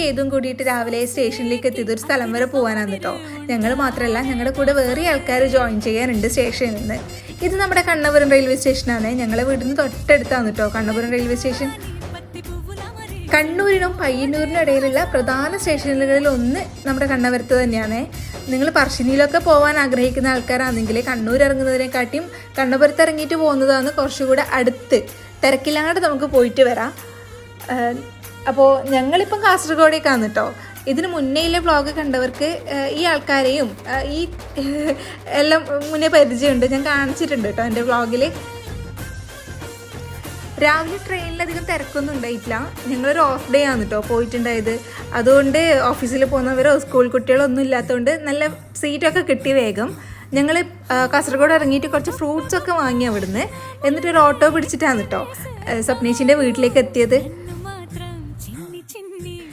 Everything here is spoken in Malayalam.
കേതും കൂടിയിട്ട് രാവിലെ സ്റ്റേഷനിലേക്ക് എത്തിയത് ഒരു സ്ഥലം വരെ പോകാനാണ് കേട്ടോ. ഞങ്ങൾ മാത്രമല്ല, ഞങ്ങളുടെ കൂടെ വേറെ ആൾക്കാർ ജോയിൻ ചെയ്യാനുണ്ട് സ്റ്റേഷനിൽ നിന്ന്. ഇത് നമ്മുടെ കണ്ണപുരം റെയിൽവേ സ്റ്റേഷനാണ്. ഞങ്ങളെ വീടിന് തൊട്ടടുത്താണ് കേട്ടോ കണ്ണപുരം റെയിൽവേ സ്റ്റേഷൻ. കണ്ണൂരിനും പയ്യന്നൂരിനും ഇടയിലുള്ള പ്രധാന സ്റ്റേഷനുകളിൽ ഒന്ന് നമ്മുടെ കണ്ണപുരത്ത് തന്നെയാണ്. നിങ്ങൾ പറശ്ശിനിയിലൊക്കെ പോകാൻ ആഗ്രഹിക്കുന്ന ആൾക്കാരാണെങ്കിൽ കണ്ണൂർ ഇറങ്ങുന്നതിനെക്കാട്ടിയും കണ്ണപുരത്ത് ഇറങ്ങിയിട്ട് പോകുന്നതാണ് കുറച്ചുകൂടെ അടുത്ത്. തിരക്കില്ലാണ്ട് നമുക്ക് പോയിട്ട് വരാം. അപ്പോൾ ഞങ്ങളിപ്പം കാസർഗോഡേക്കാണ് കേട്ടോ. ഇതിന് മുന്നേയിലെ വ്ളോഗ് കണ്ടവർക്ക് ഈ ആൾക്കാരെയും ഈ എല്ലാം മുന്നേ പരിചയമുണ്ട്, ഞാൻ കാണിച്ചിട്ടുണ്ട് കേട്ടോ എൻ്റെ വ്ളോഗിൽ. രാവിലെ ട്രെയിനിലധികം തിരക്കൊന്നും ഉണ്ടായിട്ടില്ല. ഞങ്ങളൊരു ഓഫ് ഡേ ആണ് കേട്ടോ പോയിട്ടുണ്ടായത്. അതുകൊണ്ട് ഓഫീസിൽ പോകുന്നവരോ സ്കൂൾ കുട്ടികളോ ഒന്നും ഇല്ലാത്തതുകൊണ്ട് നല്ല സീറ്റൊക്കെ കിട്ടി വേഗം. ഞങ്ങൾ കാസർഗോഡ് ഇറങ്ങിയിട്ട് കുറച്ച് ഫ്രൂട്ട്സൊക്കെ വാങ്ങി അവിടുന്ന്. എന്നിട്ടൊരു ഓട്ടോ പിടിച്ചിട്ടാണ് കേട്ടോ സ്വപ്നേച്ചിൻ്റെ വീട്ടിലേക്ക് എത്തിയത്.